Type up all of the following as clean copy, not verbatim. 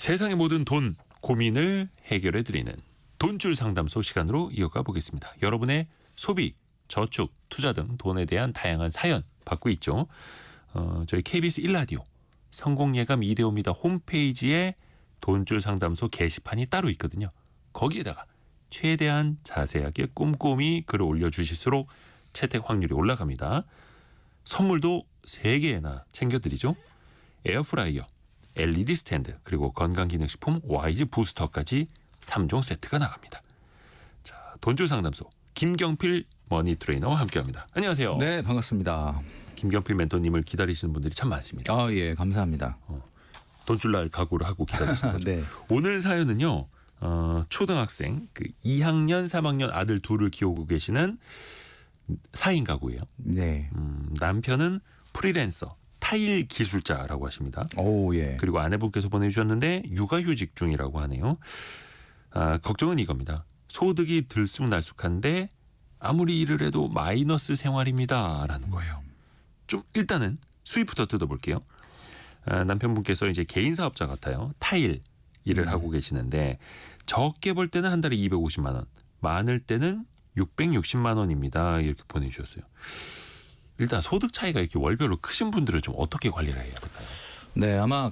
세상의 모든 돈 고민을 해결해드리는 돈줄 상담소 시간으로 이어가 보겠습니다. 여러분의 소비, 저축, 투자 등 돈에 대한 다양한 사연 받고 있죠. 저희 KBS 1라디오 성공예감 2대5입니다. 홈페이지에 돈줄 상담소 게시판이 따로 있거든요. 거기에다가 최대한 자세하게 꼼꼼히 글을 올려주실수록 채택 확률이 올라갑니다. 선물도 3개나 챙겨드리죠. 에어프라이어, LED 스탠드, 그리고 건강기능식품 와이즈 부스터까지 3종 세트가 나갑니다. 자, 돈줄 상담소 김경필 머니 트레이너와 함께합니다. 안녕하세요. 네, 반갑습니다. 김경필 멘토님을 기다리시는 분들이 참 많습니다. 아, 예, 감사합니다. 돈줄 날 각오를 하고 기다리시는 거죠. 네. 오늘 사연은요. 초등학생 2학년 3학년 아들 둘을 키우고 계시는 4인 가구예요. 네. 남편은 프리랜서 타일 기술자라고 하십니다. 오, 예. 그리고 아내분께서 보내주셨는데 육아휴직 중이라고 하네요. 걱정은 이겁니다. 소득이 들쑥날쑥한데 아무리 일을 해도 마이너스 생활입니다라는 거예요. 좀 일단은 수입부터 뜯어볼게요. 남편분께서 이제 개인 사업자 같아요. 타일 일을 하고 계시는데 적게 벌 때는 한 달에 250만 원, 많을 때는 660만 원입니다. 이렇게 보내주셨어요. 일단 소득 차이가 이렇게 월별로 크신 분들은 좀 어떻게 관리를 해야 될까요? 네, 아마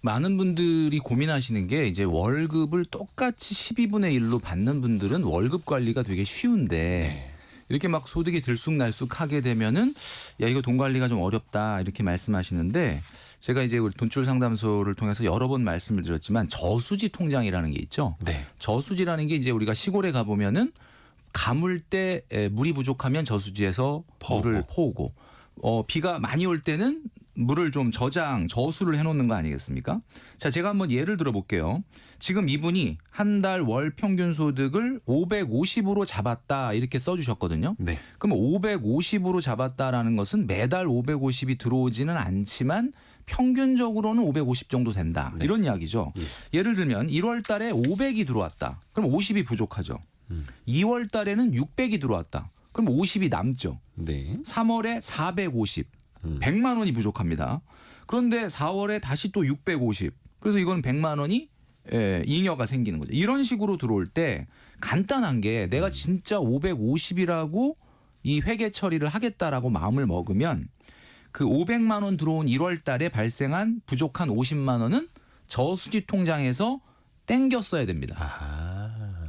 많은 분들이 고민하시는 게 이제 월급을 똑같이 12분의 1로 받는 분들은 월급 관리가 되게 쉬운데 이렇게 막 소득이 들쑥날쑥하게 되면은 야, 이거 돈 관리가 좀 어렵다 이렇게 말씀하시는데 제가 이제 우리 돈줄 상담소를 통해서 여러 번 말씀을 드렸지만 저수지 통장이라는 게 있죠. 네. 저수지라는 게 이제 우리가 시골에 가 보면은 가물 때 물이 부족하면 저수지에서 물을 퍼오고 비가 많이 올 때는 물을 좀 저수를 해놓는 거 아니겠습니까? 자, 제가 한번 예를 들어볼게요. 지금 이분이 한 달 월 평균 소득을 550으로 잡았다 이렇게 써주셨거든요. 네. 그럼 550으로 잡았다라는 것은 매달 550이 들어오지는 않지만 평균적으로는 550 정도 된다. 네. 이런 이야기죠. 예를 들면 1월 달에 500이 들어왔다. 그럼 50이 부족하죠. 2월 달에는 600이 들어왔다. 그럼 50이 남죠. 네. 3월에 450, 100만 원이 부족합니다. 그런데 4월에 다시 또 650. 그래서 이건 100만 원이 잉여가 생기는 거죠. 이런 식으로 들어올 때 간단한 게 내가 진짜 550이라고 이 회계 처리를 하겠다라고 마음을 먹으면 그 500만 원 들어온 1월 달에 발생한 부족한 50만 원은 저수지 통장에서 땡겼어야 됩니다.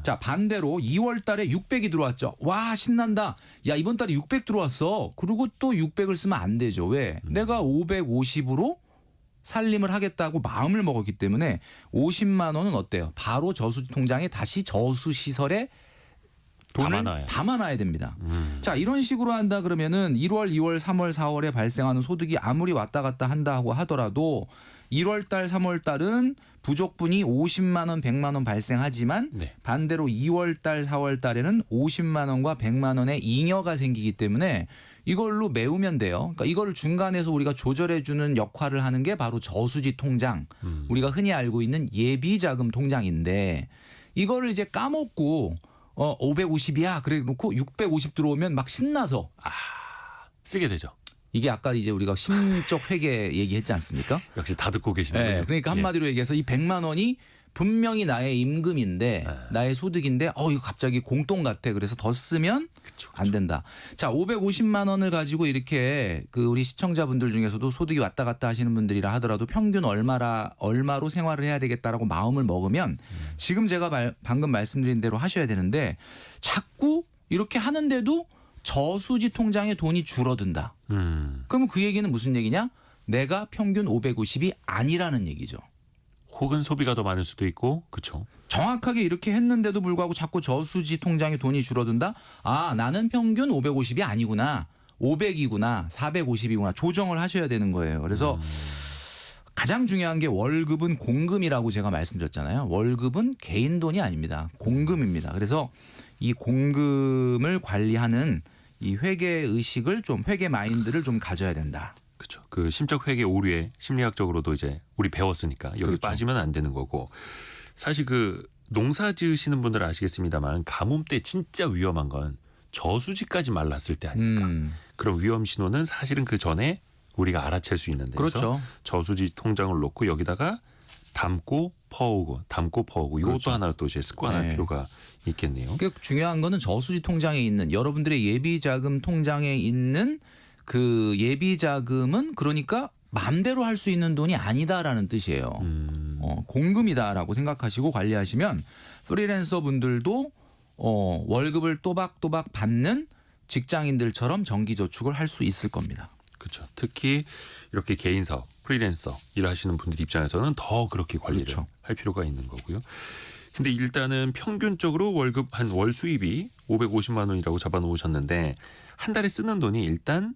자, 반대로 2월 달에 600이 들어왔죠. 와, 신난다. 야, 이번 달에 600 들어왔어. 그리고 또 600을 쓰면 안 되죠. 왜? 내가 550으로 살림을 하겠다고 마음을 먹었기 때문에 50만 원은 어때요? 바로 저수지 통장에 다시 저수시설에 돈을 담아놔야 됩니다. 자, 이런 식으로 한다 그러면은 1월, 2월, 3월, 4월에 발생하는 소득이 아무리 왔다 갔다 한다고 하더라도 1월 달, 3월 달은 부족분이 50만 원, 100만 원 발생하지만 반대로 2월 달, 4월 달에는 50만 원과 100만 원의 잉여가 생기기 때문에 이걸로 메우면 돼요. 그러니까 이거를 중간에서 우리가 조절해 주는 역할을 하는 게 바로 저수지 통장. 우리가 흔히 알고 있는 예비자금 통장인데 이거를 이제 까먹고 550이야 그래 놓고 650 들어오면 막 신나서 쓰게 되죠. 이게 아까 이제 우리가 심적 회계 얘기했지 않습니까? 역시 다 듣고 계시네요. 네, 그러니까 한마디로 얘기해서 이 100만 원이 분명히 나의 임금인데 나의 소득인데 이거 갑자기 공돈 같아. 그래서 더 쓰면 안 된다. 자, 550만 원을 가지고 이렇게 우리 시청자분들 중에서도 소득이 왔다 갔다 하시는 분들이라 하더라도 평균 얼마로 생활을 해야 되겠다라고 마음을 먹으면 지금 제가 방금 말씀드린 대로 하셔야 되는데 자꾸 이렇게 하는데도 저수지 통장에 돈이 줄어든다. 그러면 그 얘기는 무슨 얘기냐? 내가 평균 550이 아니라는 얘기죠. 혹은 소비가 더 많을 수도 있고, 그렇죠. 정확하게 이렇게 했는데도 불구하고 자꾸 저수지 통장에 돈이 줄어든다. 나는 평균 550이 아니구나. 500이구나. 450이구나. 조정을 하셔야 되는 거예요. 그래서 가장 중요한 게 월급은 공금이라고 제가 말씀드렸잖아요. 월급은 개인 돈이 아닙니다. 공금입니다. 그래서 이 공금을 관리하는 이 회계 의식을 회계 마인드를 좀 가져야 된다. 그렇죠. 그 심적 회계 오류에 심리학적으로도 이제 우리 배웠으니까 여기 그렇죠. 빠지면 안 되는 거고 사실 농사 지으시는 분들은 아시겠습니다만 가뭄 때 진짜 위험한 건 저수지까지 말랐을 때 아닙니까? 그런 위험 신호는 사실은 그 전에 우리가 알아챌 수 있는데 그렇죠. 저수지 통장을 놓고 여기다가 담고 퍼오고 이것도 그렇죠. 하나로 또 이제 습관할 네. 필요가 있겠네요. 그러니까 중요한 거는 저수지 통장에 있는 여러분들의 예비 자금 통장에 있는 그 예비 자금은 그러니까 마음대로 할 수 있는 돈이 아니다라는 뜻이에요. 공금이다라고 생각하시고 관리하시면 프리랜서 분들도 월급을 또박또박 받는 직장인들처럼 정기저축을 할 수 있을 겁니다. 그렇죠. 특히 이렇게 개인 사업, 프리랜서 일하시는 분들 입장에서는 더 그렇게 관리를 그렇죠. 할 필요가 있는 거고요. 근데 일단은 평균적으로 월급 한 월 수입이 550만 원이라고 잡아놓으셨는데 한 달에 쓰는 돈이 일단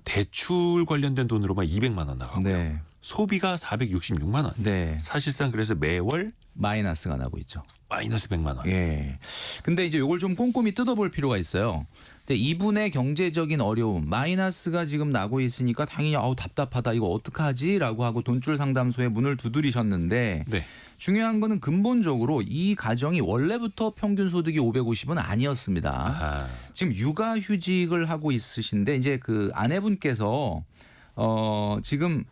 대출 관련된 돈으로만 200만 원 나가고요. 네. 소비가 466만 원. 네. 사실상 그래서 매월 마이너스가 나고 있죠. 마이너스 100만 원. 예. 근데 이제 이걸 좀 꼼꼼히 뜯어볼 필요가 있어요. 근데 이분의 경제적인 어려움, 마이너스가 지금 나고 있으니까 당연히 답답하다. 이거 어떡하지라고 하고 돈줄 상담소에 문을 두드리셨는데 네. 중요한 거는 근본적으로 이 가정이 원래부터 평균 소득이 550은 아니었습니다. 아하. 지금 육아휴직을 하고 있으신데 이제 그 아내분께서 지금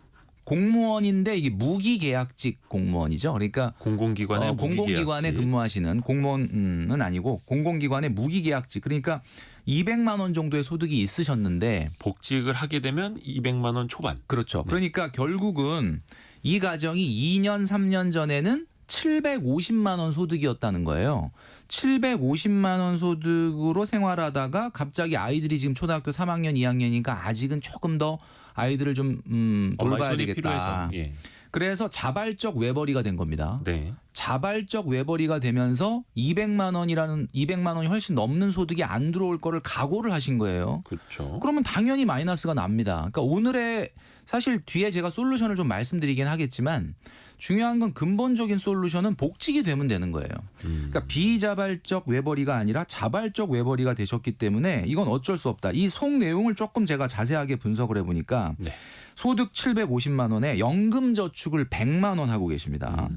공무원인데 이게 무기계약직 공무원이죠. 그러니까 공공기관에 공공기관에 근무하시는 공무원은 아니고 공공기관의 무기계약직. 그러니까 200만 원 정도의 소득이 있으셨는데 복직을 하게 되면 200만 원 초반. 그렇죠. 그러니까 결국은 이 가정이 2년 3년 전에는 750만 원 소득이었다는 거예요. 750만 원 소득으로 생활하다가 갑자기 아이들이 지금 초등학교 3학년, 2학년이니까 아직은 조금 더 아이들을 좀 엄마의 돌봐야 손이 되겠다. 필요해서. 예. 그래서 자발적 외벌이가 된 겁니다. 네. 자발적 외벌이가 되면서 200만 원이 훨씬 넘는 소득이 안 들어올 거를 각오를 하신 거예요. 그렇죠. 그러면 당연히 마이너스가 납니다. 그러니까 오늘의 사실 뒤에 제가 솔루션을 좀 말씀드리긴 하겠지만 중요한 건 근본적인 솔루션은 복직이 되면 되는 거예요. 그러니까 비자발적 외벌이가 아니라 자발적 외벌이가 되셨기 때문에 이건 어쩔 수 없다. 이 속 내용을 조금 제가 자세하게 분석을 해보니까 네. 소득 750만 원에 연금 저축을 100만 원 하고 계십니다.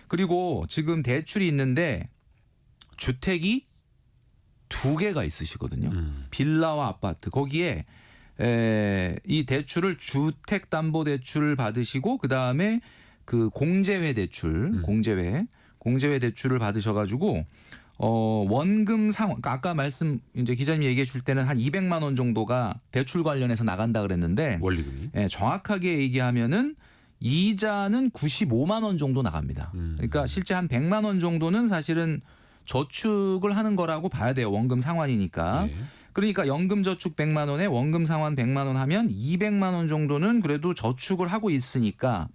그리고 지금 대출이 있는데 주택이 2개가 있으시거든요. 빌라와 아파트. 거기에 이 대출을 주택담보대출을 받으시고 그다음에 그 공제회 대출, 공제회 대출을 받으셔가지고 원금 상환. 그러니까 아까 이제 기자님이 얘기해 줄 때는 한 200만 원 정도가 대출 관련해서 나간다 그랬는데 원리금이. 정확하게 얘기하면은 이자는 95만 원 정도 나갑니다. 그러니까 실제 한 100만 원 정도는 사실은 저축을 하는 거라고 봐야 돼요. 원금 상환이니까. 네. 그러니까 연금 저축 100만 원에 원금 상환 100만 원 하면 200만 원 정도는 그래도 저축을 하고 있으니까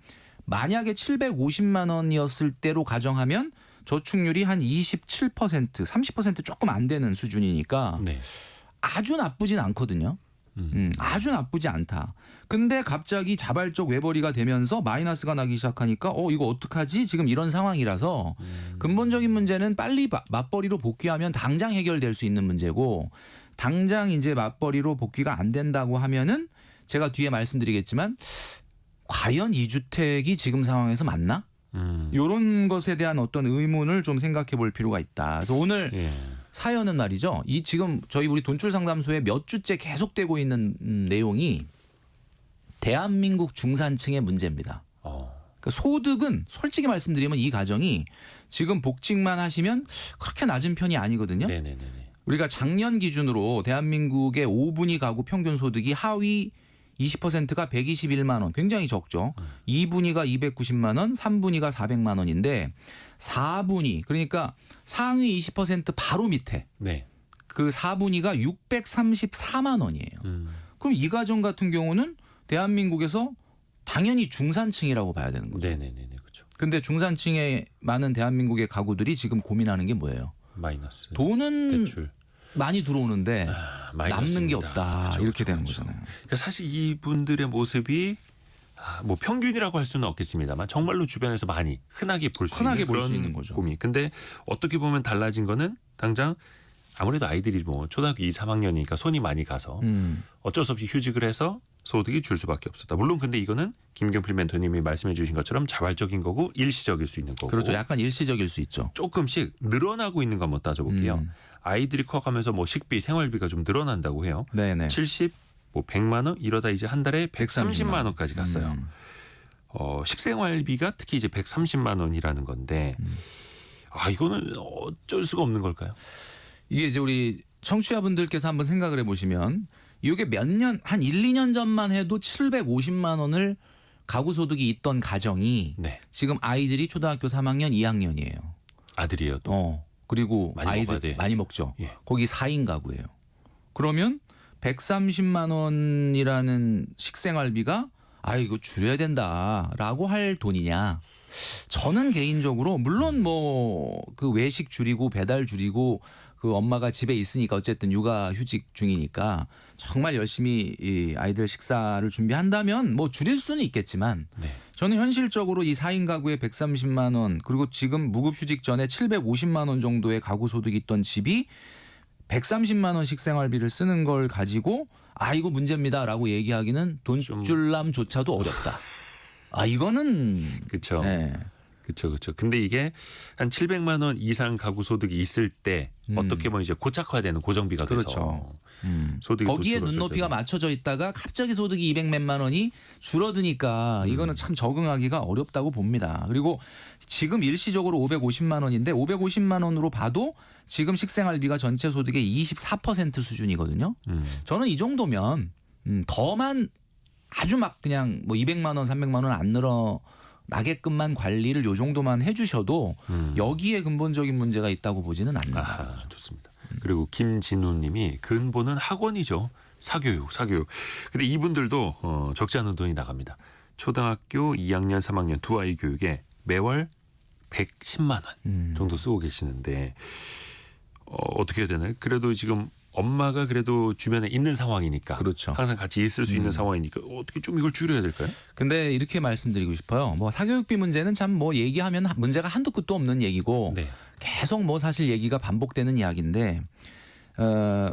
만약에 750만 원이었을 때로 가정하면 저축률이 한 27%, 30% 조금 안 되는 수준이니까 네. 아주 나쁘진 않거든요. 아주 나쁘지 않다. 근데 갑자기 자발적 외벌이가 되면서 마이너스가 나기 시작하니까 이거 어떡하지? 지금 이런 상황이라서 근본적인 문제는 빨리 맞벌이로 복귀하면 당장 해결될 수 있는 문제고 당장 이제 맞벌이로 복귀가 안 된다고 하면은 제가 뒤에 말씀드리겠지만 과연 이 주택이 지금 상황에서 맞나? 이런 것에 대한 어떤 의문을 좀 생각해 볼 필요가 있다. 그래서 오늘 예. 사연은 말이죠. 이 지금 저희 우리 돈줄 상담소에 몇 주째 계속되고 있는 내용이 대한민국 중산층의 문제입니다. 그러니까 소득은 솔직히 말씀드리면 이 가정이 지금 복직만 하시면 그렇게 낮은 편이 아니거든요. 네네네. 우리가 작년 기준으로 대한민국의 5분위 가구 평균 소득이 하위 20%가 121만 원, 굉장히 적죠. 2분위가 290만 원, 3분위가 400만 원인데 4분위 그러니까 상위 20% 바로 밑에 네. 그 4분위가 634만 원이에요. 그럼 이 가정 같은 경우는 대한민국에서 당연히 중산층이라고 봐야 되는 거죠. 네네네. 그렇죠. 근데 중산층에 많은 대한민국의 가구들이 지금 고민하는 게 뭐예요? 마이너스. 돈은 대출. 많이 들어오는데 남는 게 없다. 그렇죠, 이렇게 되는 그렇죠. 거잖아요. 그러니까 사실 이분들의 모습이 뭐 평균이라고 할 수는 없겠습니다만 정말로 주변에서 많이 흔하게 볼 수 있는 볼 수 그런 있는 거죠. 고민. 근데 어떻게 보면 달라진 거는 당장 아무래도 아이들이 뭐 초등학교 2, 3학년이니까 손이 많이 가서 어쩔 수 없이 휴직을 해서 소득이 줄 수밖에 없었다. 물론 근데 이거는 김경필 멘토님이 말씀해 주신 것처럼 자발적인 거고 일시적일 수 있는 거고. 그렇죠. 약간 일시적일 수 있죠. 조금씩 늘어나고 있는 거 한번 따져볼게요. 아이들이 커가면서 뭐 식비, 생활비가 좀 늘어난다고 해요. 네네. 70, 뭐 100만 원 이러다 이제 한 달에 130만 원까지 갔어요. 식생활비가 특히 이제 130만 원이라는 건데 이거는 어쩔 수가 없는 걸까요? 이게 이제 우리 청취자분들께서 한번 생각을 해보시면 이게 몇 년, 한 1, 2년 전만 해도 750만 원을 가구 소득이 있던 가정이 네. 지금 아이들이 초등학교 3학년, 2학년이에요. 아들이에요 또. 그리고 많이 먹어야 아이들 돼. 많이 먹죠. 예. 거기 4인 가구예요. 그러면 130만 원이라는 식생활비가 이거 줄여야 된다라고 할 돈이냐? 저는 개인적으로 물론 뭐 그 외식 줄이고 배달 줄이고 그 엄마가 집에 있으니까 어쨌든 육아휴직 중이니까 정말 열심히 이 아이들 식사를 준비한다면 뭐 줄일 수는 있겠지만 네. 저는 현실적으로 이 4인 가구에 130만 원 그리고 지금 무급휴직 전에 750만 원 정도의 가구 소득이 있던 집이 130만 원 식생활비를 쓰는 걸 가지고 이거 문제입니다라고 얘기하기는 돈줄남조차도 어렵다. 이거는 그렇죠. 네. 그렇죠. 근데 이게 한 700만 원 이상 가구 소득이 있을 때 어떻게 보면 이제 고착화되는 고정비가 돼서 그렇죠. 소득이 거기에 또 줄어들 눈높이가 때는. 맞춰져 있다가 갑자기 소득이 200 몇만 원이 줄어드니까 이거는 참 적응하기가 어렵다고 봅니다. 그리고 지금 일시적으로 550만 원인데 550만 원으로 봐도 지금 식생활비가 전체 소득의 24% 수준이거든요. 저는 이 정도면 더만 아주 막 그냥 뭐 200만 원, 300만 원 안 늘어나게끔만 관리를 요 정도만 해주셔도 여기에 근본적인 문제가 있다고 보지는 않는다. 좋습니다. 그리고 김진우님이 근본은 학원이죠. 사교육. 근데 이분들도 적지 않은 돈이 나갑니다. 초등학교 2학년, 3학년 두 아이 교육에 매월 110만 원 정도 쓰고 계시는데 어떻게 해야 되나요? 그래도 지금 엄마가 그래도 주변에 있는 상황이니까 그렇죠. 항상 같이 있을 수 있는 상황이니까 어떻게 좀 이걸 줄여야 될까요? 근데 이렇게 말씀드리고 싶어요. 뭐 사교육비 문제는 참 뭐 얘기하면 문제가 한도 끝도 없는 얘기고 네. 계속 뭐 사실 얘기가 반복되는 이야기인데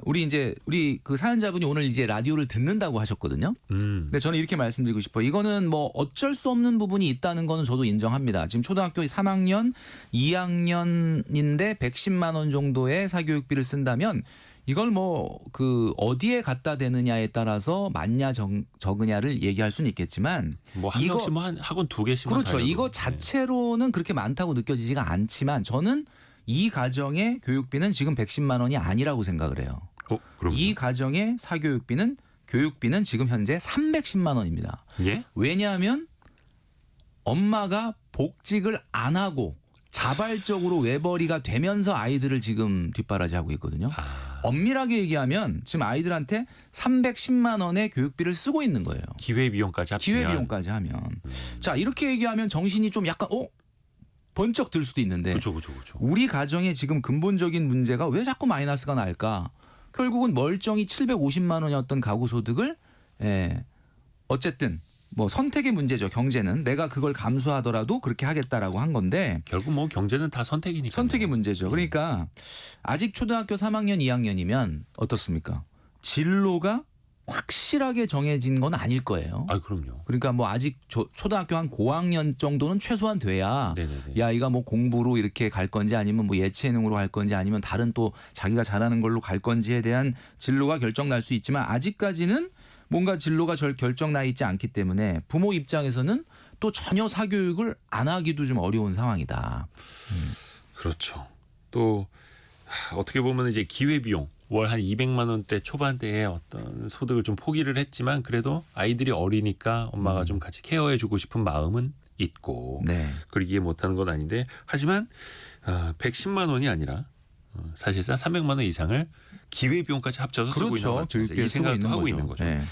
우리 그 사연자분이 오늘 이제 라디오를 듣는다고 하셨거든요. 근데 저는 이렇게 말씀드리고 싶어요. 이거는 뭐 어쩔 수 없는 부분이 있다는 거는 저도 인정합니다. 지금 초등학교 3학년, 2학년인데 110만 원 정도의 사교육비를 쓴다면 이걸 뭐 그 어디에 갖다 대느냐에 따라서 많냐 적으냐를 얘기할 수는 있겠지만 뭐 한 명씩 뭐 한 학원 두 개씩만 그렇죠. 다녀도. 이거 자체로는 그렇게 많다고 느껴지지가 않지만 저는 이 가정의 교육비는 지금 110만 원이 아니라고 생각을 해요. 그럼 이 가정의 교육비는 지금 현재 310만 원입니다. 예? 왜냐하면 엄마가 복직을 안 하고 자발적으로 외벌이가 되면서 아이들을 지금 뒷바라지하고 있거든요. 엄밀하게 얘기하면 지금 아이들한테 310만 원의 교육비를 쓰고 있는 거예요. 기회비용까지 합치면 기회비용까지 하면. 자, 이렇게 얘기하면 정신이 좀 약간 번쩍 들 수도 있는데 그렇죠. 우리 가정의 지금 근본적인 문제가 왜 자꾸 마이너스가 날까? 결국은 멀쩡히 750만 원이었던 가구 소득을 어쨌든 뭐 선택의 문제죠. 경제는 내가 그걸 감수하더라도 그렇게 하겠다라고 한 건데 결국 뭐 경제는 다 선택이니까. 선택의 문제죠. 그러니까 아직 초등학교 3학년, 2학년이면 어떻습니까? 진로가 확실하게 정해진 건 아닐 거예요. 그럼요. 그러니까 뭐 아직 초등학교 한 고학년 정도는 최소한 돼야 네네네. 이 아이가 뭐 공부로 이렇게 갈 건지 아니면 뭐 예체능으로 갈 건지 아니면 다른 또 자기가 잘하는 걸로 갈 건지에 대한 진로가 결정 날 수 있지만 아직까지는 뭔가 진로가 결정 나 있지 않기 때문에 부모 입장에서는 또 전혀 사교육을 안 하기도 좀 어려운 상황이다. 그렇죠. 또 어떻게 보면 이제 기회비용 월 한 200만 원대 초반대의 어떤 소득을 좀 포기를 했지만 그래도 아이들이 어리니까 엄마가 좀 같이 케어해주고 싶은 마음은 있고 네. 그걸 이해 못하는 건 아닌데 하지만 110만 원이 아니라 사실상 300만 원 이상을 기회비용까지 합쳐서 쓰고 있는 그렇죠. 거죠. 이 교육비에 쓰고 생각도 있는 하고 거죠. 있는 거죠. 네.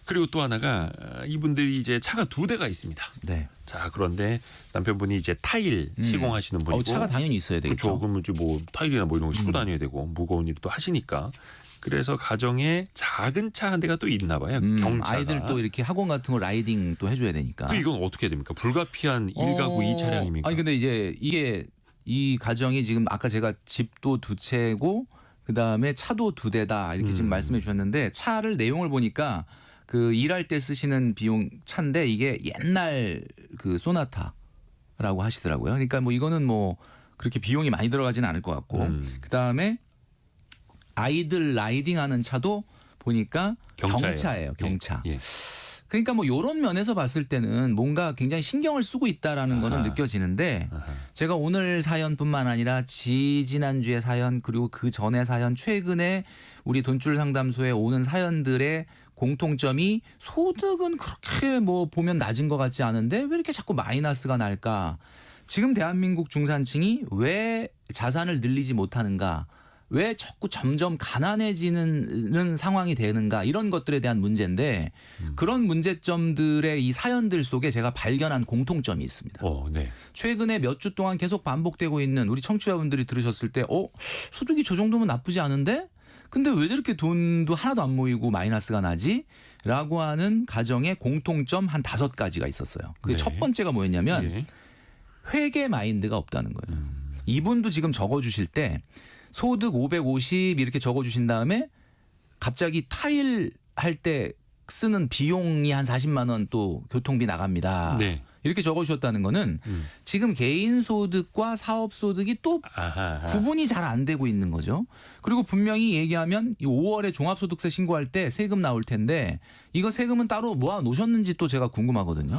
그리고 또 하나가 이분들이 이제 차가 두 대가 있습니다. 네. 자, 그런데 남편분이 이제 타일 시공하시는 분이고 차가 당연히 있어야 되겠죠. 그렇죠. 그러면 이제 뭐 타일이나 뭐 이런 거 싣고 다녀야 되고 무거운 일도 하시니까 그래서 가정에 작은 차 한 대가 또 있나 봐요. 경차가. 아이들 또 이렇게 학원 같은 거 라이딩 또 해줘야 되니까. 이건 어떻게 됩니까? 불가피한 1가구 2차량입니까? 아니 근데 이제 이게 이 가정이 지금 아까 제가 집도 두 채고 그다음에 차도 두 대다 이렇게 지금 말씀해 주셨는데 차를 내용을 보니까 그 일할 때 쓰시는 비용 차인데 이게 옛날 그 소나타라고 하시더라고요. 그러니까 뭐 이거는 뭐 그렇게 비용이 많이 들어가지는 않을 것 같고 그다음에 아이들 라이딩하는 차도 보니까 경차예요. 경차예요. 경차. 예. 그러니까 뭐 이런 면에서 봤을 때는 뭔가 굉장히 신경을 쓰고 있다라는 거는 느껴지는데 제가 오늘 사연뿐만 아니라 지난주의 사연 그리고 그 전의 사연 최근에 우리 돈줄 상담소에 오는 사연들의 공통점이 소득은 그렇게 뭐 보면 낮은 것 같지 않은데 왜 이렇게 자꾸 마이너스가 날까? 지금 대한민국 중산층이 왜 자산을 늘리지 못하는가? 왜 자꾸 점점 가난해지는 상황이 되는가? 이런 것들에 대한 문제인데 그런 문제점들의 이 사연들 속에 제가 발견한 공통점이 있습니다. 네. 최근에 몇 주 동안 계속 반복되고 있는 우리 청취자분들이 들으셨을 때 소득이 저 정도면 나쁘지 않은데? 근데 왜 저렇게 돈도 하나도 안 모이고 마이너스가 나지? 라고 하는 가정의 공통점 한 5가지가 있었어요. 그게 네. 첫 번째가 뭐였냐면 예. 회계 마인드가 없다는 거예요. 이분도 지금 적어주실 때 소득 550 이렇게 적어주신 다음에 갑자기 타일 할 때 쓰는 비용이 한 40만 원 또 교통비 나갑니다. 네. 이렇게 적어주셨다는 거는 지금 개인 소득과 사업 소득이 또 구분이 잘 안 되고 있는 거죠. 그리고 분명히 얘기하면 이 5월에 종합소득세 신고할 때 세금 나올 텐데 이거 세금은 따로 모아 놓으셨는지 또 제가 궁금하거든요.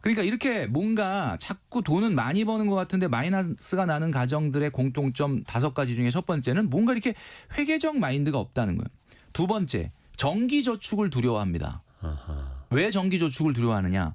그러니까 이렇게 뭔가 자꾸 돈은 많이 버는 것 같은데 마이너스가 나는 가정들의 공통점 5가지 중에 첫 번째는 뭔가 이렇게 회계적 마인드가 없다는 거예요. 두 번째, 정기저축을 두려워합니다. 왜 정기저축을 두려워하느냐?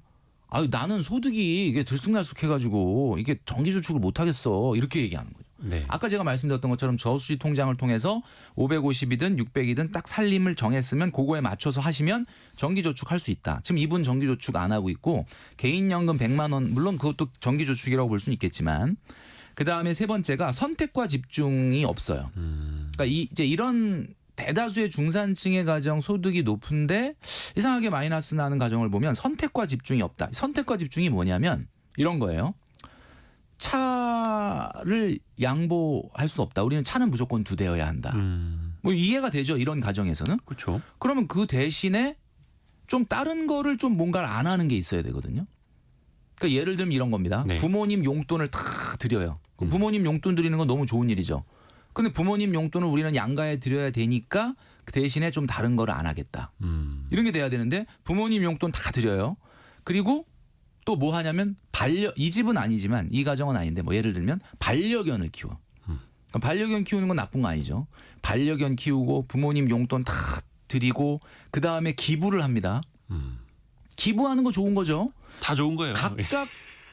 나는 소득이 이게 들쑥날쑥해가지고 이게 정기저축을 못하겠어. 이렇게 얘기하는 거죠. 네. 아까 제가 말씀드렸던 것처럼 저수지 통장을 통해서 550이든 600이든 딱 살림을 정했으면 그거에 맞춰서 하시면 정기저축할 수 있다. 지금 이분 정기저축 안 하고 있고 개인연금 100만 원 물론 그것도 정기저축이라고 볼 수는 있겠지만 그다음에 세 번째가 선택과 집중이 없어요. 그러니까 이제 이런 대다수의 중산층의 가정 소득이 높은데 이상하게 마이너스 나는 가정을 보면 선택과 집중이 없다. 선택과 집중이 뭐냐면 이런 거예요. 차를 양보할 수 없다. 우리는 차는 무조건 2대여야 한다. 뭐 이해가 되죠. 이런 가정에서는. 그렇죠. 그러면 그 대신에 좀 다른 거를 좀 뭔가를 안 하는 게 있어야 되거든요. 그러니까 예를 들면 이런 겁니다. 네. 부모님 용돈을 다 드려요. 부모님 용돈 드리는 건 너무 좋은 일이죠. 근데 부모님 용돈을 우리는 양가에 드려야 되니까 그 대신에 좀 다른 거를 안 하겠다. 이런 게 돼야 되는데 부모님 용돈 다 드려요. 그리고 또 뭐 하냐면 이 집은 아니지만 이 가정은 아닌데 뭐 예를 들면 반려견을 키워. 그러니까 반려견 키우는 건 나쁜 거 아니죠. 반려견 키우고 부모님 용돈 다 드리고 그다음에 기부를 합니다. 기부하는 거 좋은 거죠. 다 좋은 거예요.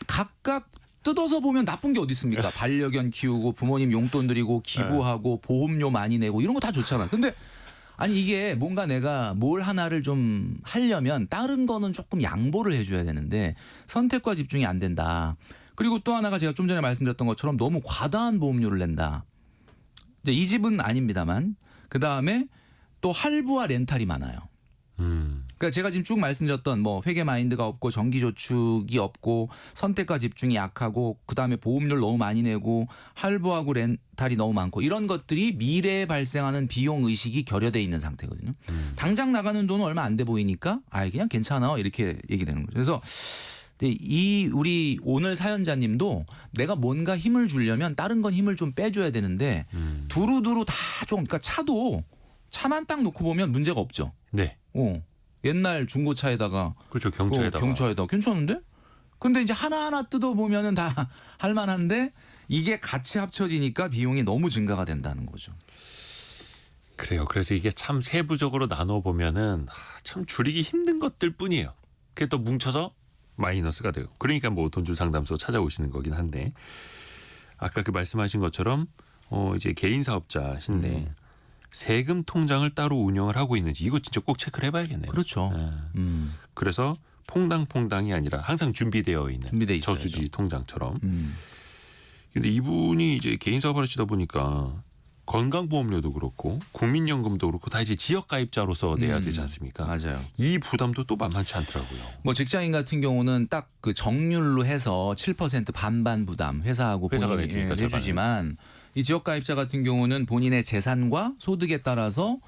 각각 뜯어서 보면 나쁜 게 어디 있습니까? 반려견 키우고 부모님 용돈 드리고 기부하고 보험료 많이 내고 이런 거 다 좋잖아. 근데 아니 이게 뭔가 내가 뭘 하나를 좀 하려면 다른 거는 조금 양보를 해줘야 되는데 선택과 집중이 안 된다. 그리고 또 하나가 제가 좀 전에 말씀드렸던 것처럼 너무 과다한 보험료를 낸다. 이제 이 집은 아닙니다만 그다음에 또 할부와 렌탈이 많아요. 그러니까 제가 지금 쭉 말씀드렸던 뭐 회계 마인드가 없고 정기저축이 없고 선택과 집중이 약하고 그다음에 보험료를 너무 많이 내고 할부하고 렌탈이 너무 많고 이런 것들이 미래에 발생하는 비용 의식이 결여돼 있는 상태거든요. 당장 나가는 돈은 얼마 안 돼 보이니까 그냥 괜찮아 이렇게 얘기되는 거죠. 그래서 이 우리 오늘 사연자님도 내가 뭔가 힘을 주려면 다른 건 힘을 좀 빼줘야 되는데 두루두루 다 좀 그러니까 차만 딱 놓고 보면 문제가 없죠. 네. 옛날 중고차에다가 그렇죠. 경차에다가. 괜찮은데? 근데 이제 하나하나 뜯어 보면은 다 할만한데 이게 같이 합쳐지니까 비용이 너무 증가가 된다는 거죠. 그래요. 그래서 이게 참 세부적으로 나눠 보면은 참 줄이기 힘든 것들 뿐이에요. 그게 또 뭉쳐서 마이너스가 돼요. 그러니까 뭐 돈줄 상담소 찾아오시는 거긴 한데 아까 그 말씀하신 것처럼 이제 개인 사업자신데 세금 통장을 따로 운영을 하고 있는지 이거 진짜 꼭 체크를 해봐야겠네요. 그렇죠. 그래서 퐁당퐁당이 아니라 항상 준비되어 있는 준비돼 있어야죠. 저수지 통장처럼. 근데 이분이 이제 개인 사업을 하시다 보니까 건강보험료도 그렇고 국민연금도 그렇고 다 이제 지역 가입자로서 내야 되지 않습니까? 맞아요. 이 부담도 또 만만치 않더라고요. 뭐 직장인 같은 경우는 딱 그 정률로 해서 7% 반반 부담 회사하고 회사가 본인이 내주니까 내주지만 이 지역 가입자 같은 경우는 본인의 재산과 소득에 따라서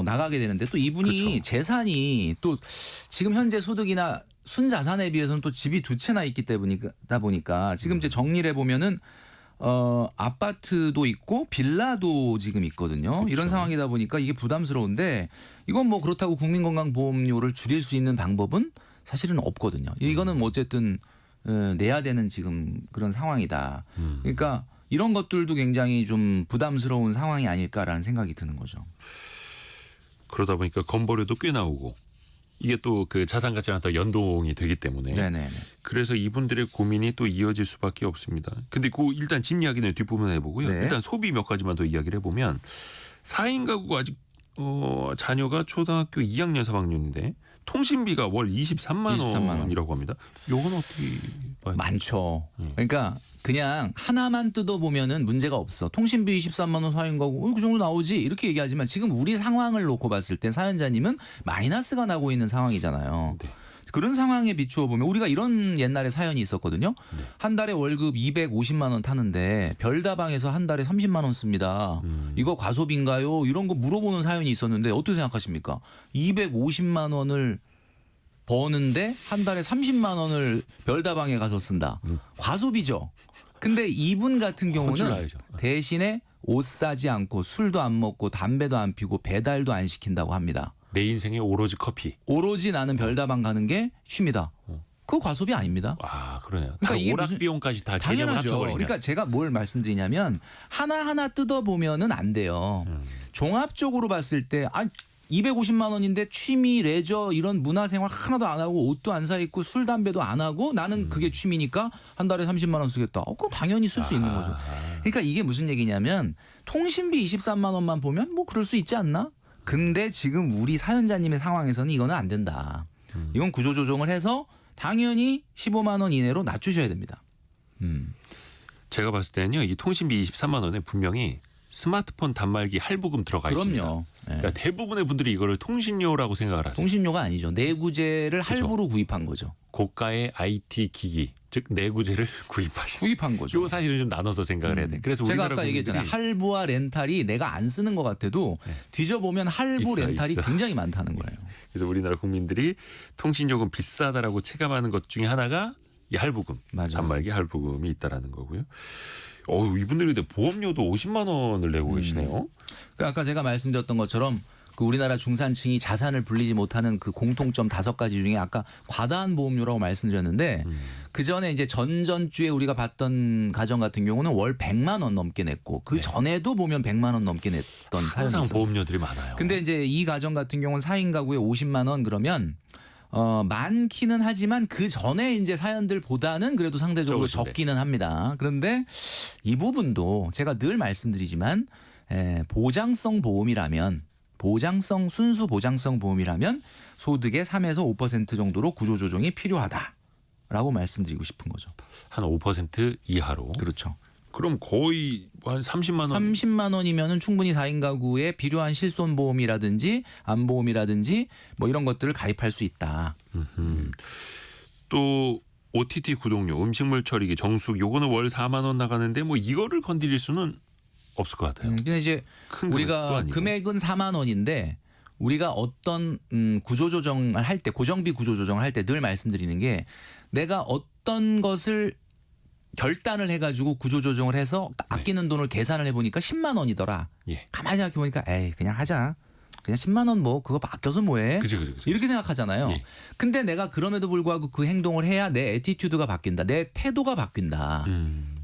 나가게 되는데 또 이분이 그렇죠. 재산이 또 지금 현재 소득이나 순자산에 비해서는 또 집이 2채나 있기 때문이다 보니까 지금 이제 정리를 해보면은 아파트도 있고 빌라도 지금 있거든요. 이런 상황이다 보니까 이게 부담스러운데 이건 뭐 그렇다고 국민건강보험료를 줄일 수 있는 방법은 사실은 없거든요. 이거는 뭐 어쨌든 내야 되는 지금 그런 상황이다. 그러니까 이런 것들도 굉장히 좀 부담스러운 상황이 아닐까라는 생각이 드는 거죠. 그러다 보니까 건보료도 꽤 나오고 이게 또 그 자산 가치랑 더 연동이 되기 때문에 네네. 그래서 이분들의 고민이 또 이어질 수밖에 없습니다. 근데 그 일단 집 이야기는 뒷부분에 해보고요. 네. 일단 소비 몇 가지만 더 이야기를 해보면 4인 가구가 아직 자녀가 초등학교 2학년 3학년인데 통신비가 월 23만 23만 원이라고 합니다. 요건 어떻게 봐요? 많죠. 그러니까 그냥 하나만 뜯어보면은 문제가 없어. 통신비 23만 원 사인 거고 그 정도 나오지 이렇게 얘기하지만 지금 우리 상황을 놓고 봤을 땐 사연자님은 마이너스가 나고 있는 상황이잖아요. 네. 그런 상황에 비추어 보면 우리가 이런 옛날에 사연이 있었거든요. 네. 한 달에 월급 250만 원 타는데 별다방에서 한 달에 30만 원 씁니다. 이거 과소비인가요? 이런 거 물어보는 사연이 있었는데 어떻게 생각하십니까? 250만 원을 버는데 한 달에 30만 원을 별다방에 가서 쓴다. 과소비죠. 근데 이분 같은 경우는 혼쭐나야죠. 대신에 옷 사지 않고 술도 안 먹고 담배도 안 피고 배달도 안 시킨다고 합니다. 내 인생에 오로지 커피. 오로지 나는 별다방 가는 게 취미다. 그거 과소비 아닙니다. 아 그러네요. 그러니까 다 이게 오락 무슨- 비용까지 다 개념을 당연하죠. 합쳐버리면 그러니까 제가 뭘 말씀드리냐면 하나하나 뜯어보면은 안 돼요. 종합적으로 봤을 때 250만 원인데 취미, 레저 이런 문화생활 하나도 안 하고 옷도 안 사 입고 술, 담배도 안 하고 나는 그게 취미니까 한 달에 30만 원 쓰겠다. 그럼 당연히 쓸 수 있는 거죠. 그러니까 이게 무슨 얘기냐면 통신비 23만 원만 보면 뭐 그럴 수 있지 않나? 근데 지금 우리 사연자님의 상황에서는 이거는 안 된다. 이건 구조조정을 해서 당연히 15만 원 이내로 낮추셔야 됩니다. 제가 봤을 때는요. 이 통신비 23만 원에 분명히 스마트폰 단말기 할부금 들어가 있습니다. 그럼요. 예. 그러니까 대부분의 분들이 이거를 통신료라고 생각을 하세요. 통신료가 아니죠. 내구재를 그렇죠. 할부로 구입한 거죠. 고가의 IT 기기, 즉 내구재를 구입하신. 구입한 거죠. 이거 사실은 좀 나눠서 생각을 해야 돼. 그래서 제가 우리나라 아까 얘기했잖아요. 국민들이 할부와 렌탈이 내가 안 쓰는 것 같아도 뒤져보면 할부 있어, 렌탈이 있어. 굉장히 많다는 거예요. 그래서 우리나라 국민들이 통신요금 비싸다라고 체감하는 것 중에 하나가 이 할부금, 맞아요. 단말기 할부금이 있다라는 거고요. 이분들이 근데 보험료도 50만 원을 내고 계시네요. 그러니까 아까 제가 말씀드렸던 것처럼 그 우리나라 중산층이 자산을 불리지 못하는 그 공통점 5가지 중에 아까 과다한 보험료라고 말씀드렸는데 그 전에 이제 전전주에 우리가 봤던 가정 같은 경우는 월 100만 원 넘게 냈고 그 전에도 보면 100만 원 넘게 냈던 사연이 항상 있어요. 보험료들이 많아요. 근데 이제 이 가정 같은 경우는 4인 가구에 50만 원 그러면 많기는 하지만 그 전에 이제 사연들보다는 그래도 상대적으로 적으신데. 적기는 합니다. 그런데 이 부분도 제가 늘 말씀드리지만 보장성 보험이라면 순수 보장성 보험이라면 소득의 3에서 5% 정도로 구조조정이 필요하다라고 말씀드리고 싶은 거죠. 한 5% 이하로. 그렇죠. 그럼 거의 한 30만 원. 30만 원이면은 충분히 4인 가구에 필요한 실손 보험이라든지 안보험이라든지 뭐 이런 것들을 가입할 수 있다. 또 OTT 구독료, 음식물 처리기, 정수기 요거는 월 4만 원 나가는데 뭐 이거를 건드릴 수는 없을 것 같아요. 근데 이제 큰 금액도 우리가 아니고. 금액은 4만 원인데 우리가 어떤 구조조정을 할 때 고정비 구조조정을 할 때 늘 말씀드리는 게 내가 어떤 것을 결단을 해가지고 구조조정을 해서 아끼는 돈을 계산을 해보니까 10만 원이더라. 예. 가만히 생각해보니까 에이 그냥 하자. 그냥 10만 원 뭐 그거 아껴서 뭐해. 그죠. 이렇게 생각하잖아요. 예. 근데 내가 그럼에도 불구하고 그 행동을 해야 내 애티튜드가 바뀐다. 내 태도가 바뀐다.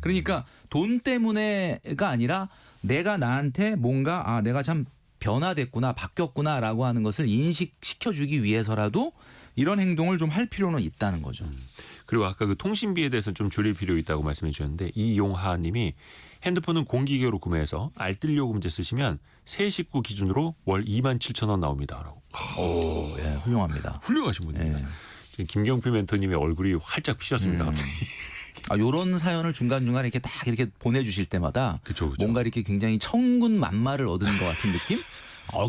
그러니까 돈 때문에가 아니라 내가 나한테 뭔가 내가 참 변화됐구나 바뀌었구나라고 하는 것을 인식시켜주기 위해서라도 이런 행동을 좀 할 필요는 있다는 거죠. 그리고 아까 그 통신비에 대해서 좀 줄일 필요 있다고 말씀해 주셨는데 이용하 님이 핸드폰은 공기계로 구매해서 알뜰 요금제 쓰시면 새 식구 기준으로 월 27,000원 나옵니다라고. 오, 예, 훌륭합니다. 훌륭하신 분이에요. 예. 지금 김경필 멘토님의 얼굴이 활짝 피셨습니다. 갑자기. 요런 사연을 중간중간에 이렇게 딱 이렇게 보내주실 때마다 그쵸. 뭔가 이렇게 굉장히 천군만마를 얻은 것 같은 느낌?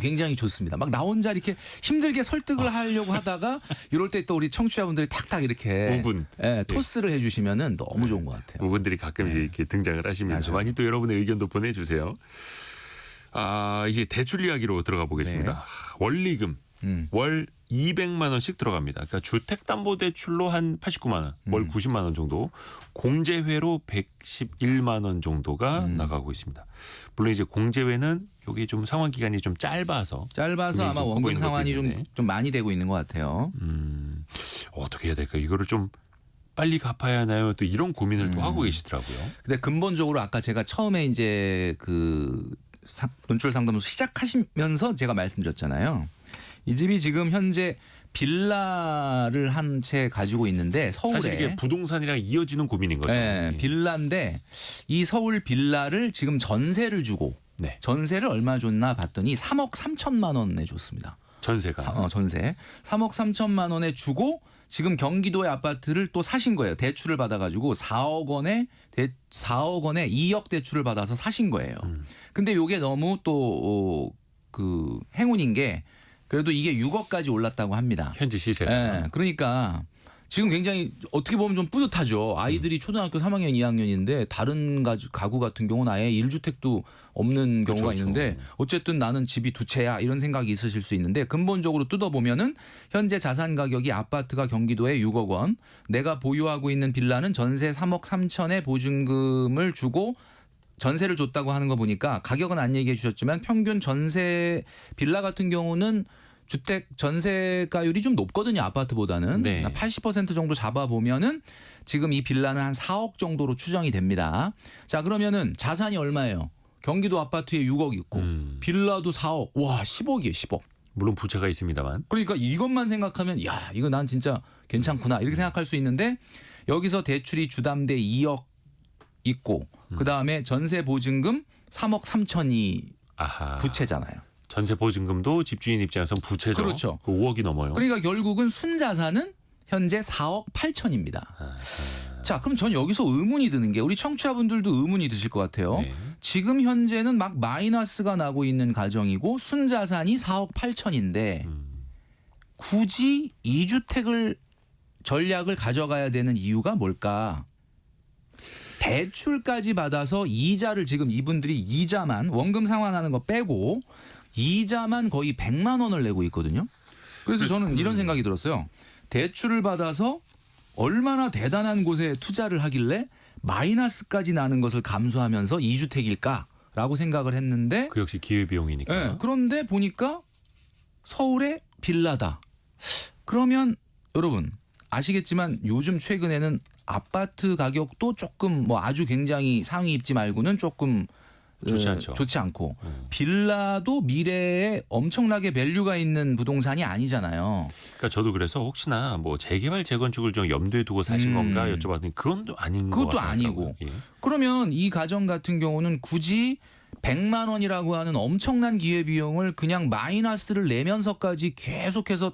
굉장히 좋습니다. 막 나 혼자 이렇게 힘들게 설득을 하려고 하다가 이럴 때 또 우리 청취자분들이 탁탁 이렇게 우분. 토스를 해주시면은 너무 좋은 것 같아요. 부분들이 가끔 이렇게 등장을 하십니다. 맞아요. 많이 또 여러분의 의견도 보내주세요. 이제 대출 이야기로 들어가 보겠습니다. 네. 원리금 월 200만 원씩 들어갑니다. 그러니까 주택담보대출로 한 89만 원, 월 90만 원 정도, 공제회로 111만 원 정도가 나가고 있습니다. 물론 이제 공제회는 여기 좀 상환 기간이 좀 짧아서 아마 원금 상환이 좀 많이 되고 있는 것 같아요. 어떻게 해야 될까? 이거를 좀 빨리 갚아야 하나요? 또 이런 고민을 또 하고 계시더라고요. 근데 근본적으로 아까 제가 처음에 이제 그 논출 상담소 시작하시면서 제가 말씀드렸잖아요. 이 집이 지금 현재 빌라를 한 채 가지고 있는데 서울에 사실 이게 부동산이랑 이어지는 고민인 거죠. 네, 빌라인데 이 서울 빌라를 지금 전세를 주고 네. 전세를 얼마 줬나 봤더니 3억 3천만 원에 줬습니다. 전세가. 전세 3억 3천만 원에 주고 지금 경기도의 아파트를 또 사신 거예요. 대출을 받아가지고 4억 원에 2억 대출을 받아서 사신 거예요. 근데 이게 너무 또 그 행운인 게 그래도 이게 6억까지 올랐다고 합니다. 현재 시세가. 네, 그러니까 지금 굉장히 어떻게 보면 좀 뿌듯하죠. 아이들이 초등학교 3학년, 2학년인데 다른 가구 같은 경우는 아예 1주택도 없는 경우가 그렇죠. 있는데 어쨌든 나는 집이 두 채야 이런 생각이 있으실 수 있는데 근본적으로 뜯어보면은 현재 자산 가격이 아파트가 경기도에 6억 원, 내가 보유하고 있는 빌라는 전세 3억 3천에 보증금을 주고 전세를 줬다고 하는 거 보니까 가격은 안 얘기해 주셨지만 평균 전세 빌라 같은 경우는 주택 전세가율이 좀 높거든요. 아파트보다는. 네. 80% 정도 잡아보면은 지금 이 빌라는 한 4억 정도로 추정이 됩니다. 자, 그러면은 자산이 얼마예요? 경기도 아파트에 6억 있고 빌라도 4억. 와, 10억이에요. 10억. 물론 부채가 있습니다만. 그러니까 이것만 생각하면 야, 이거 난 진짜 괜찮구나. 이렇게 생각할 수 있는데 여기서 대출이 주담대 2억 있고 그다음에 전세 보증금 3억 3천이 아하. 부채잖아요. 전세 보증금도 집주인 입장에서는 부채죠. 그렇죠. 5억이 넘어요. 그러니까 결국은 순자산은 현재 4억 8천입니다. 자, 그럼 전 여기서 의문이 드는 게 우리 청취자분들도 의문이 드실 것 같아요. 네. 지금 현재는 막 마이너스가 나고 있는 가정이고 순자산이 4억 8천인데 굳이 2주택을 전략을 가져가야 되는 이유가 뭘까? 대출까지 받아서 이자를 지금 이분들이 이자만 원금 상환하는 거 빼고 이자만 거의 100만 원을 내고 있거든요. 그래서 저는 이런 생각이 들었어요. 대출을 받아서 얼마나 대단한 곳에 투자를 하길래 마이너스까지 나는 것을 감수하면서 2주택일까라고 생각을 했는데 그 역시 기회비용이니까. 네, 그런데 보니까 서울에 빌라다. 그러면 여러분 아시겠지만 요즘 최근에는 아파트 가격도 조금 뭐 아주 굉장히 상위 입지 말고는 조금 좋지 않죠. 좋지 않고 빌라도 미래에 엄청나게 밸류가 있는 부동산이 아니잖아요. 그러니까 저도 그래서 혹시나 뭐 재개발 재건축을 좀 염두에 두고 사신 건가 여쭤봤더니 그건 또 아닌 것 그것도 같더라고요. 아니고. 예. 그러면 이 가정 같은 경우는 굳이 100만 원이라고 하는 엄청난 기회비용을 그냥 마이너스를 내면서까지 계속해서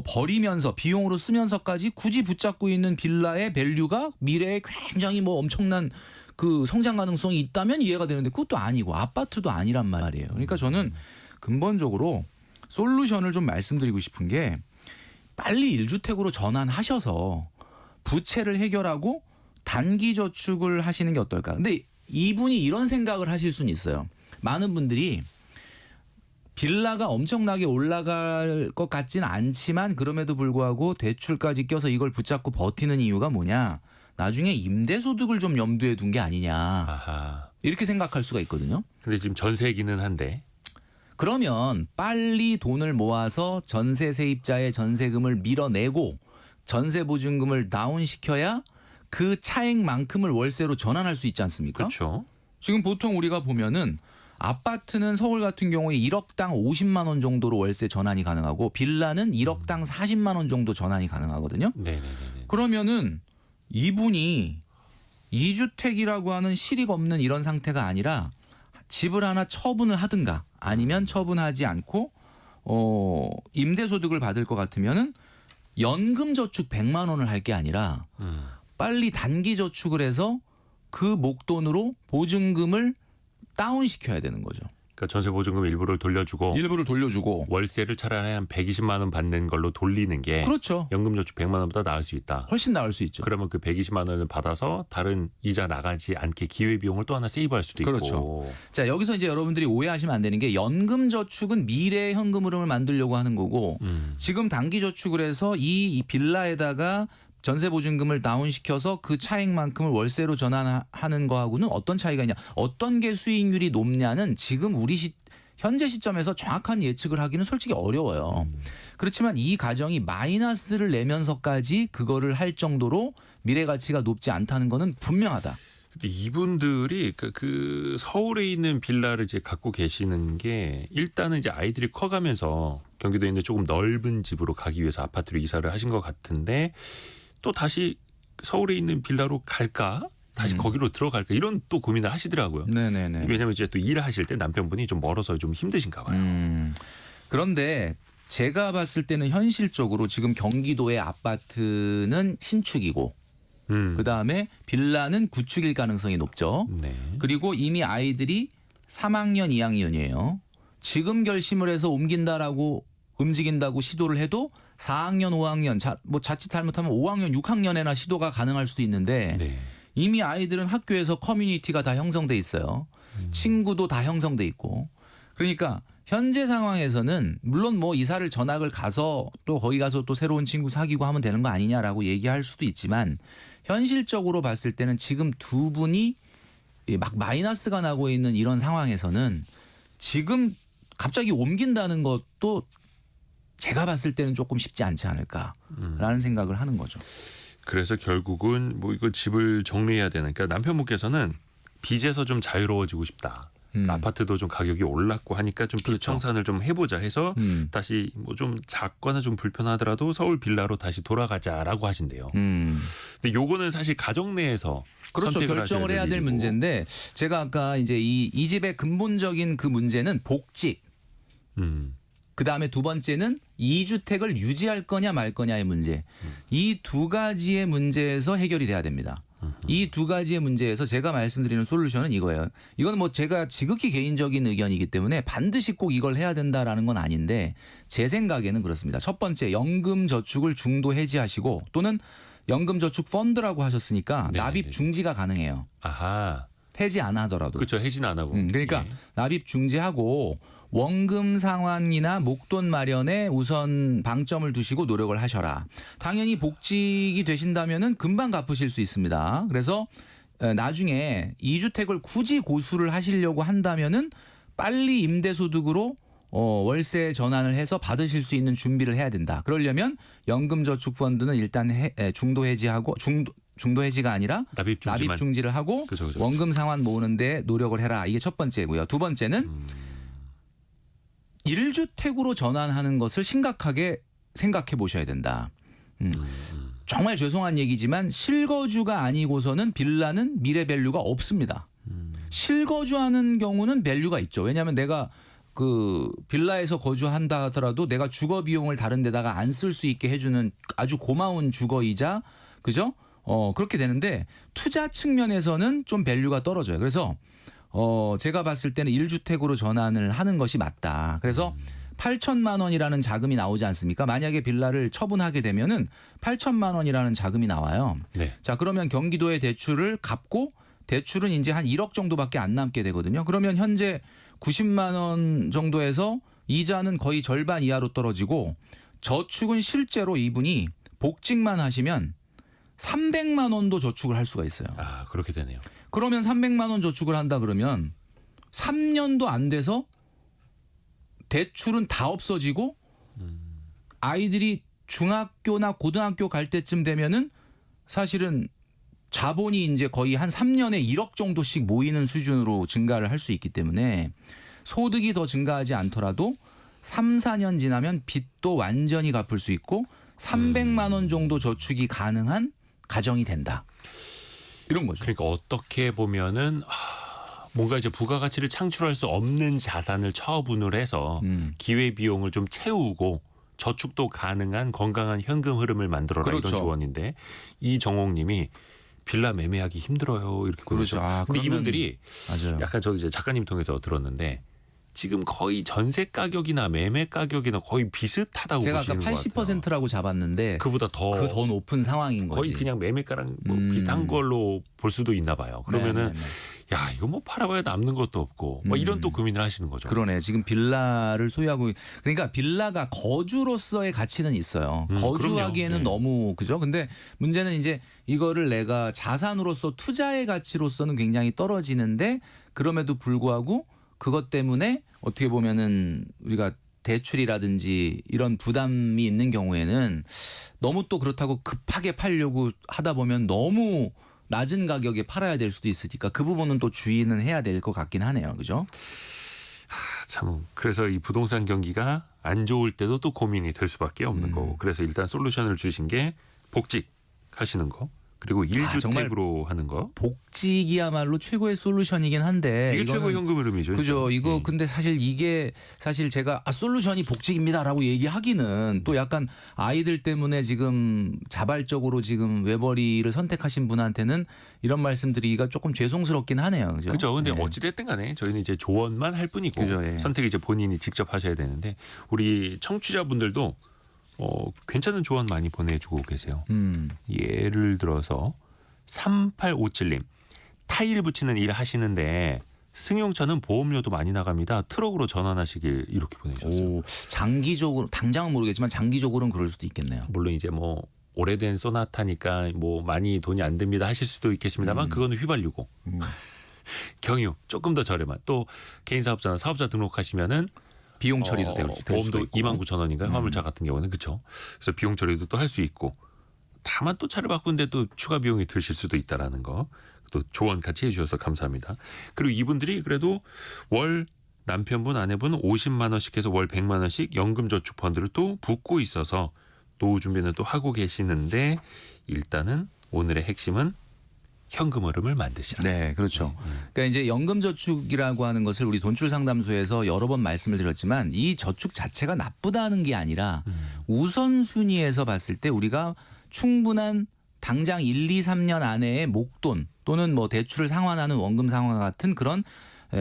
버리면서 비용으로 쓰면서까지 굳이 붙잡고 있는 빌라의 밸류가 미래에 굉장히 뭐 엄청난 그 성장 가능성이 있다면 이해가 되는데 그것도 아니고 아파트도 아니란 말이에요. 그러니까 저는 근본적으로 솔루션을 좀 말씀드리고 싶은 게 빨리 1주택으로 전환하셔서 부채를 해결하고 단기 저축을 하시는 게 어떨까. 근데 이분이 이런 생각을 하실 수는 있어요. 많은 분들이 빌라가 엄청나게 올라갈 것 같지는 않지만 그럼에도 불구하고 대출까지 껴서 이걸 붙잡고 버티는 이유가 뭐냐. 나중에 임대소득을 좀 염두에 둔 게 아니냐. 아하. 이렇게 생각할 수가 있거든요. 근데 지금 전세기는 한데. 그러면 빨리 돈을 모아서 전세 세입자의 전세금을 밀어내고 전세 보증금을 다운시켜야 그 차액만큼을 월세로 전환할 수 있지 않습니까? 그렇죠. 지금 보통 우리가 보면은 아파트는 서울 같은 경우에 1억당 50만 원 정도로 월세 전환이 가능하고 빌라는 1억당 40만 원 정도 전환이 가능하거든요. 네네네. 그러면은 이분이 2주택이라고 하는 실익 없는 이런 상태가 아니라 집을 하나 처분을 하든가 아니면 처분하지 않고 임대소득을 받을 것 같으면은 연금 저축 100만 원을 할 게 아니라 빨리 단기 저축을 해서 그 목돈으로 보증금을 다운시켜야 되는 거죠. 그러니까 그러니까 전세 보증금 일부를 돌려주고 일부를 돌려주고 월세를 차라리 한 120만 원 받는 걸로 돌리는 게 그렇죠. 연금저축 100만 원보다 나을 수 있다. 훨씬 나을 수 있죠. 그러면 그 120만 원을 받아서 다른 이자 나가지 않게 기회비용을 또 하나 세이브할 수도 그렇죠. 있고. 자, 여기서 이제 여러분들이 오해하시면 안 되는 게 연금저축은 미래의 현금 흐름을 만들려고 하는 거고 지금 단기저축을 해서 이 빌라에다가 전세보증금을 다운시켜서 그 차액만큼을 월세로 전환하는 거하고는 어떤 차이가 있냐. 어떤 게 수익률이 높냐는 지금 현재 시점에서 정확한 예측을 하기는 솔직히 어려워요. 그렇지만 이 가정이 마이너스를 내면서까지 그거를 할 정도로 미래 가치가 높지 않다는 거는 분명하다. 근데 이분들이 그 서울에 있는 빌라를 이제 갖고 계시는 게 일단은 이제 아이들이 커가면서 경기도에 있는 조금 넓은 집으로 가기 위해서 아파트로 이사를 하신 것 같은데 또 다시 서울에 있는 빌라로 갈까? 다시 거기로 들어갈까? 이런 또 고민을 하시더라고요. 네네네. 왜냐하면 이제 또 일하실 때 남편분이 좀 멀어서 좀 힘드신가 봐요. 그런데 제가 봤을 때는 현실적으로 지금 경기도의 아파트는 신축이고 그다음에 빌라는 구축일 가능성이 높죠. 네. 그리고 이미 아이들이 3학년, 2학년이에요. 지금 결심을 해서 움직인다고 시도를 해도 4학년, 5학년, 자칫 잘못하면 5학년, 6학년에나 시도가 가능할 수도 있는데 네. 이미 아이들은 학교에서 커뮤니티가 다 형성돼 있어요. 친구도 다 형성돼 있고. 그러니까 현재 상황에서는 물론 뭐 이사를 전학을 가서 또 거기 가서 또 새로운 친구 사귀고 하면 되는 거 아니냐라고 얘기할 수도 있지만 현실적으로 봤을 때는 지금 두 분이 막 마이너스가 나고 있는 이런 상황에서는 지금 갑자기 옮긴다는 것도 제가 봤을 때는 조금 쉽지 않지 않을까라는 생각을 하는 거죠. 그래서 결국은 뭐 이거 집을 정리해야 되는 그러니까 남편분께서는 빚에서 좀 자유로워지고 싶다. 아파트도 좀 가격이 올랐고 하니까 좀 빚 그렇죠. 청산을 좀 해보자 해서 다시 뭐 좀 작거나 좀 불편하더라도 서울 빌라로 다시 돌아가자라고 하신대요. 근데 요거는 사실 가정 내에서 그렇죠. 선택을 결정을 하셔야 해야 될 일이고. 문제인데 제가 아까 이제 이 집의 근본적인 그 문제는 복직. 그다음에 두 번째는 2주택을 유지할 거냐 말 거냐의 문제. 이 두 가지의 문제에서 해결이 돼야 됩니다. 이 두 가지의 문제에서 제가 말씀드리는 솔루션은 이거예요. 이건 뭐 제가 지극히 개인적인 의견이기 때문에 반드시 꼭 이걸 해야 된다라는 건 아닌데 제 생각에는 그렇습니다. 첫 번째 연금 저축을 중도 해지하시고 또는 연금 저축 펀드라고 하셨으니까 네네네. 납입 중지가 가능해요. 아하. 해지 안 하더라도. 그렇죠. 해지는 안 하고. 그러니까 예. 납입 중지하고 원금 상환이나 목돈 마련에 우선 방점을 두시고 노력을 하셔라. 당연히 복직이 되신다면은 금방 갚으실 수 있습니다. 그래서 나중에 2주택을 굳이 고수를 하시려고 한다면은 빨리 임대소득으로 월세 전환을 해서 받으실 수 있는 준비를 해야 된다. 그러려면 연금저축펀드는 일단 중도 해지하고 중도 해지가 아니라 납입 중지를 하고 그죠. 원금 상환 모으는데 노력을 해라. 이게 첫 번째고요. 두 번째는 1주택으로 전환하는 것을 심각하게 생각해 보셔야 된다. 정말 죄송한 얘기지만 실거주가 아니고서는 빌라는 미래 밸류가 없습니다. 실거주하는 경우는 밸류가 있죠. 왜냐하면 내가 그 빌라에서 거주한다 하더라도 내가 주거 비용을 다른 데다가 안 쓸 수 있게 해주는 아주 고마운 주거이자 그죠? 그렇게 되는데 투자 측면에서는 좀 밸류가 떨어져요. 그래서 제가 봤을 때는 1주택으로 전환을 하는 것이 맞다. 그래서 8천만 원이라는 자금이 나오지 않습니까? 만약에 빌라를 처분하게 되면은 8천만 원이라는 자금이 나와요. 네. 자, 그러면 경기도의 대출을 갚고 대출은 이제 한 1억 정도밖에 안 남게 되거든요. 그러면 현재 90만 원 정도에서 이자는 거의 절반 이하로 떨어지고 저축은 실제로 이분이 복직만 하시면 300만 원도 저축을 할 수가 있어요. 아, 그렇게 되네요. 그러면 300만 원 저축을 한다 그러면 3년도 안 돼서 대출은 다 없어지고 아이들이 중학교나 고등학교 갈 때쯤 되면은 사실은 자본이 이제 거의 한 3년에 1억 정도씩 모이는 수준으로 증가를 할 수 있기 때문에 소득이 더 증가하지 않더라도 3, 4년 지나면 빚도 완전히 갚을 수 있고 300만 원 정도 저축이 가능한 가정이 된다. 이런 거죠. 그러니까 어떻게 보면은 뭔가 이제 부가가치를 창출할 수 없는 자산을 처분을 해서 기회 비용을 좀 채우고 저축도 가능한 건강한 현금 흐름을 만들어라 그렇죠. 이런 조언인데 이정옥님이 빌라 매매하기 힘들어요 이렇게 그렇죠. 보내죠. 근데 그러면- 이분들이 맞아요. 약간 저도 이제 작가님 통해서 들었는데 지금 거의 전세 가격이나 매매 가격이나 거의 비슷하다고 제가 아까 보시는 것 같아요. 80%라고 잡았는데 그보다 더 더 높은 상황인 거의 거지. 그냥 매매가랑 뭐 비슷한 걸로 볼 수도 있나 봐요. 그러면은 네네네. 야 이거 뭐 팔아봐야 남는 것도 없고 뭐 이런 또 고민을 하시는 거죠. 그러네. 지금 빌라를 소유하고 그러니까 빌라가 거주로서의 가치는 있어요. 거주하기에는 그럼요. 네. 너무 그죠? 근데 문제는 이제 이거를 내가 자산으로서 투자의 가치로서는 굉장히 떨어지는데 그럼에도 불구하고 그것 때문에 어떻게 보면은 우리가 대출이라든지 이런 부담이 있는 경우에는 너무 또 그렇다고 급하게 팔려고 하다 보면 너무 낮은 가격에 팔아야 될 수도 있으니까 그 부분은 또 주의는 해야 될 것 같긴 하네요. 그죠? 참 그래서 이 부동산 경기가 안 좋을 때도 또 고민이 될 수밖에 없는 거고 그래서 일단 솔루션을 주신 게 복직 하시는 거 그리고 1주택으로 하는 거 복직이야말로 최고의 솔루션이긴 한데 이게 이거는 최고 현금 흐름이죠. 그죠. 이거 근데 사실 이게 사실 제가 솔루션이 복직입니다라고 얘기하기는 또 약간 아이들 때문에 지금 자발적으로 지금 외벌이를 선택하신 분한테는 이런 말씀드리기가 조금 죄송스럽긴 하네요. 그죠? 그렇죠. 근데 네. 어찌됐든 간에 저희는 이제 조언만 할 뿐이고 그죠, 예. 선택 이제 본인이 직접 하셔야 되는데 우리 청취자분들도 괜찮은 조언 많이 보내주고 계세요. 예를 들어서 3857님 타일 붙이는 일 하시는데 승용차는 보험료도 많이 나갑니다. 트럭으로 전환하시길 이렇게 보내주셨어요. 오, 장기적으로 당장은 모르겠지만 장기적으로는 그럴 수도 있겠네요. 물론 이제 뭐 오래된 소나타니까 뭐 많이 돈이 안 듭니다 하실 수도 있겠습니다만 그거는 휘발유고 경유 조금 더 저렴한 또 개인 사업자나 사업자 등록하시면은 비용 처리도 될 수도 보험도 있고. 29,000원인가요? 화물차 같은 경우는 그렇죠. 그래서 비용 처리도 또 할 수 있고 다만 또 차를 바꾸는데 또 추가 비용이 드실 수도 있다라는 거. 또 조언 같이 해주셔서 감사합니다. 그리고 이분들이 그래도 월 남편분 아내분 50만 원씩 해서 월 100만 원씩 연금저축 펀드를 또 붓고 있어서 노후 준비는 또 하고 계시는데 일단은 오늘의 핵심은 현금 흐름을 만드시라. 네, 그렇죠. 그러니까 이제 연금저축이라고 하는 것을 우리 돈줄 상담소에서 여러 번 말씀을 드렸지만 이 저축 자체가 나쁘다는 게 아니라 우선순위에서 봤을 때 우리가 충분한 당장 1, 2, 3년 안에 목돈 또는 뭐 대출을 상환하는 원금 상환 같은 그런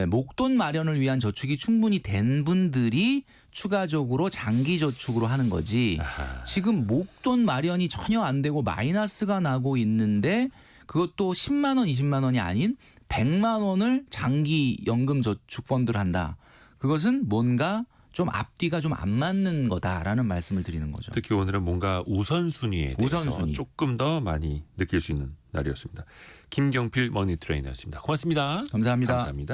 목돈 마련을 위한 저축이 충분히 된 분들이 추가적으로 장기 저축으로 하는 거지. 지금 목돈 마련이 전혀 안 되고 마이너스가 나고 있는데 그것도 10만 원, 20만 원이 아닌 100만 원을 장기 연금 저축 펀드를 한다. 그것은 뭔가 좀 앞뒤가 좀 안 맞는 거다라는 말씀을 드리는 거죠. 특히 오늘은 뭔가 우선순위에 대해서 우선순위. 조금 더 많이 느낄 수 있는 날이었습니다. 김경필 머니 트레이너였습니다. 고맙습니다. 감사합니다. 감사합니다.